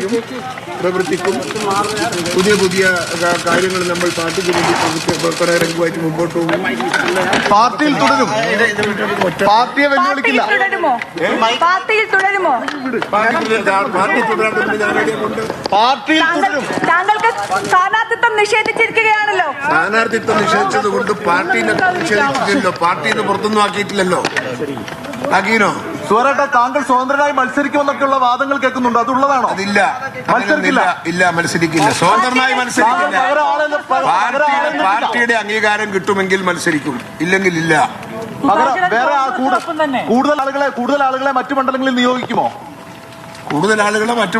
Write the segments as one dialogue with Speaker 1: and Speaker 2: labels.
Speaker 1: പഠിക്കുകയും പ്രവർത്തിക്കും. പുതിയ പുതിയ കാര്യങ്ങൾ നമ്മൾ പാർട്ടിക്ക് വേണ്ടി രംഗമായിട്ട് മുമ്പോട്ട് പോകും.
Speaker 2: പാർട്ടിയിൽ തുടരും. പാർട്ടിയെ വെല്ലുവിളിക്കില്ല.
Speaker 3: പാർട്ടിയിൽ തുടരുമോ?
Speaker 2: പാർട്ടിയിൽ തുടരും.
Speaker 3: താങ്കൾക്ക് സ്ഥാനാർത്ഥിത്വം നിഷേധിച്ചിരിക്കുകയാണല്ലോ.
Speaker 1: സ്ഥാനാർത്ഥിത്വം നിഷേധിച്ചത് കൊണ്ട് പാർട്ടിനെ നിഷേധിച്ചിട്ടില്ലല്ലോ. പാർട്ടിന്ന് പുറത്തൊന്നും ആക്കിയിട്ടില്ലല്ലോ. ആക്കീനോ?
Speaker 2: സുരേട്ട, താങ്കൾ സ്വതന്ത്രനായി മത്സരിക്കുമെന്നൊക്കെയുള്ള വാദങ്ങൾ കേൾക്കുന്നുണ്ട്. അതുള്ളതാണോ?
Speaker 1: അതില്ല,
Speaker 2: മത്സരിക്കില്ല.
Speaker 1: ഇല്ല, മത്സരിക്കില്ല. സ്വതന്ത്രമായി മത്സരിക്കില്ല. പാർട്ടിയുടെ അംഗീകാരം കിട്ടുമെങ്കിൽ മത്സരിക്കും, ഇല്ലെങ്കിൽ ഇല്ല.
Speaker 2: വേറെ കൂടുതൽ ആളുകളെ മറ്റു മണ്ഡലങ്ങളിൽ നിയോഗിക്കുമോ?
Speaker 1: കൂടുതൽ ആളുകളെ മറ്റു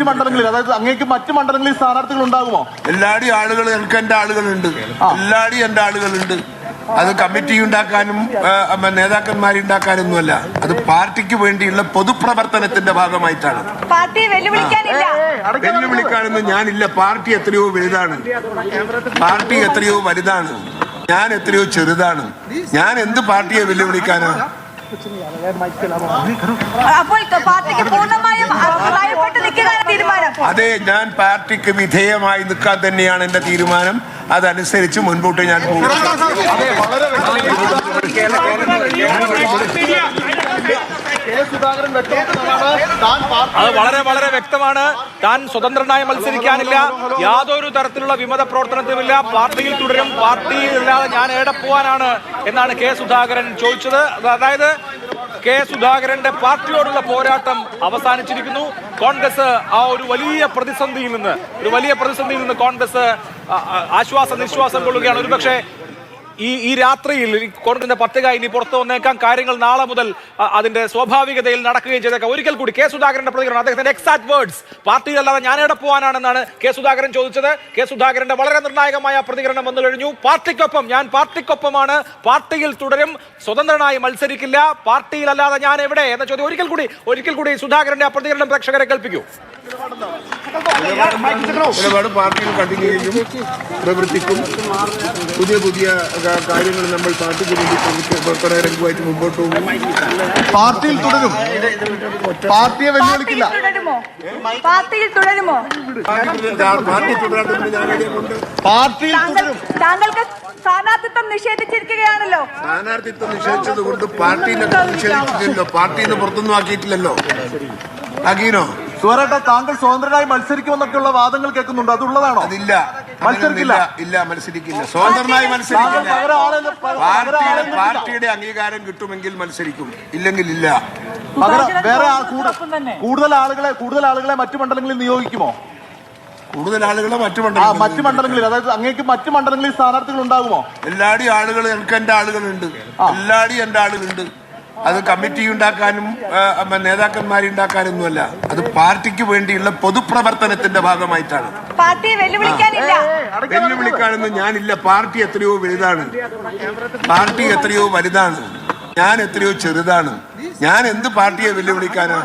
Speaker 2: മണ്ഡലങ്ങളിൽ, അതായത് അങ്ങേക്ക് മറ്റു മണ്ഡലങ്ങളിൽ സ്ഥാനാർത്ഥികൾ ഉണ്ടാകുമോ?
Speaker 1: എല്ലാടി ആളുകൾ, എനിക്ക് എന്റെ ആളുകളുണ്ട്. എല്ലാടി എന്റെ ആളുകളുണ്ട്. അത് കമ്മിറ്റി ഉണ്ടാക്കാനും നേതാക്കന്മാരുണ്ടാക്കാനൊന്നുമല്ല. അത് പാർട്ടിക്ക് വേണ്ടിയുള്ള പൊതുപ്രവർത്തനത്തിന്റെ ഭാഗമായിട്ടാണ്.
Speaker 3: പാർട്ടിയെ
Speaker 1: വെല്ലുവിളിക്കാനൊന്നും ഞാനില്ല. പാർട്ടി എത്രയോ വലുതാണ്. പാർട്ടി എത്രയോ വലുതാണ്. ഞാൻ എത്രയോ ചെറുതാണ്. ഞാൻ എന്ത് പാർട്ടിയെ വെല്ലുവിളിക്കാനാ? അതെ, ഞാൻ പാർട്ടിക്ക് വിധേയമായി നിൽക്കാൻ തന്നെയാണ് എന്റെ തീരുമാനം. അതനുസരിച്ച് മുൻപോട്ട് ഞാൻ പോകും.
Speaker 4: അത് വളരെ വളരെ വ്യക്തമാണ്. താൻ സ്വതന്ത്രനായി മത്സരിക്കാനില്ല, യാതൊരു തരത്തിലുള്ള വിമത പ്രവർത്തനത്തിനുമില്ല, പാർട്ടിയിൽ തുടരും, പാർട്ടിയിലല്ലാതെ ഞാൻ എവിടെ പോവാനാണ് എന്നാണ് കെ സുധാകരൻ ചോദിച്ചത്. അതായത് കെ സുധാകരന്റെ പാർട്ടിയോടുള്ള പോരാട്ടം അവസാനിച്ചിരിക്കുന്നു. കോൺഗ്രസ് ആ ഒരു വലിയ പ്രതിസന്ധിയിൽ നിന്ന് കോൺഗ്രസ് നിശ്വാസം കൊള്ളുകയാണ്. ഒരുപക്ഷെ ഈ രാത്രിയിൽ കോൺഗ്രസിന്റെ പട്ടിക ഇനി പുറത്തു വന്നേക്കാം. കാര്യങ്ങൾ നാളെ മുതൽ അതിന്റെ സ്വാഭാവികതയിൽ നടക്കുകയും ചെയ്തേക്കാം. ഒരിക്കൽ കൂടി കെ സുധാകരന്റെ പ്രതികരണം, അദ്ദേഹത്തിന്റെ എക്സാക്ട് വേർഡ്സ്, പാർട്ടിയിലല്ലാതെ ഞാൻ എവിടെ പോകാനാണെന്നാണ് കെ സുധാകരൻ ചോദിച്ചത്. കെ സുധാകരന്റെ വളരെ നിർണായകമായ പ്രതികരണം വന്നു കഴിഞ്ഞു. ഞാൻ പാർട്ടിക്കൊപ്പമാണ്, പാർട്ടിയിൽ തുടരും, സ്വതന്ത്രനായി മത്സരിക്കില്ല, പാർട്ടിയിലല്ലാതെ ഞാൻ എവിടെ എന്ന ചോദ്യം ഒരിക്കൽ കൂടി സുധാകരന്റെ ആ പ്രതികരണം പ്രേക്ഷകരെ കേൾപ്പിക്കൂ.
Speaker 1: പാർട്ടിയിൽ കണ്ടിന്യൂ ചെയ്യും, പ്രവർത്തിക്കും. പുതിയ പുതിയ കാര്യങ്ങൾ നമ്മൾ പാർട്ടിക്ക് വേണ്ടി രംഗമായിട്ട് മുമ്പോട്ട് പോകും.
Speaker 2: പാർട്ടിയിൽ തുടരും. പാർട്ടിയെ വെല്ലുവിളിക്കില്ല.
Speaker 3: പാർട്ടിയിൽ തുടരുമോ?
Speaker 2: പാർട്ടിയിൽ തുടരും.
Speaker 3: താങ്കൾക്ക് സ്ഥാനാർത്ഥിത്വം നിഷേധിച്ചിരിക്കുകയാണല്ലോ.
Speaker 1: സ്ഥാനാർത്ഥിത്വം നിഷേധിച്ചത് കൊണ്ട് പാർട്ടിനെ നിഷേധിച്ചിട്ടില്ലല്ലോ. പാർട്ടിന്ന് പുറത്തൊന്നും ആക്കിയിട്ടില്ലല്ലോ. ആക്കീനോ?
Speaker 2: സുരേട്ട, താങ്കൾ സ്വതന്ത്രനായി മത്സരിക്കുമെന്നൊക്കെയുള്ള വാദങ്ങൾ കേൾക്കുന്നുണ്ട്. അതുള്ളതാണോ?
Speaker 1: അതില്ല,
Speaker 2: മത്സരിക്കില്ല.
Speaker 1: മത്സരിക്കില്ല. സ്വതന്ത്രമായി മത്സരിക്കില്ല. പാർട്ടിയുടെ അംഗീകാരം കിട്ടുമെങ്കിൽ മത്സരിക്കും, ഇല്ലെങ്കിൽ ഇല്ല.
Speaker 2: വേറെ കൂടുതൽ ആളുകളെ മറ്റു മണ്ഡലങ്ങളിൽ നിയോഗിക്കുമോ?
Speaker 1: കൂടുതൽ ആളുകളെ മറ്റു
Speaker 2: മണ്ഡലങ്ങളിൽ, അതായത് അങ്ങേക്ക് മറ്റു മണ്ഡലങ്ങളിൽ സ്ഥാനാർത്ഥികൾ ഉണ്ടാകുമോ?
Speaker 1: എല്ലാടി ആളുകൾ, എനിക്ക് എന്റെ ആളുകളുണ്ട്. എല്ലാടി എന്റെ ആളുകളുണ്ട്. അത് കമ്മിറ്റി ഉണ്ടാക്കാനും നേതാക്കന്മാരുണ്ടാക്കാനൊന്നുമല്ല. അത് പാർട്ടിക്ക് വേണ്ടിയുള്ള പൊതുപ്രവർത്തനത്തിന്റെ ഭാഗമായിട്ടാണ്.
Speaker 3: പാർട്ടിയെ
Speaker 1: വെല്ലുവിളിക്കാനൊന്നും ഞാനില്ല. പാർട്ടി എത്രയോ വലുതാണ്. പാർട്ടി എത്രയോ വലുതാണ്. ഞാൻ എത്രയോ ചെറുതാണ്. ഞാൻ എന്ത് പാർട്ടിയെ വെല്ലുവിളിക്കാനാ?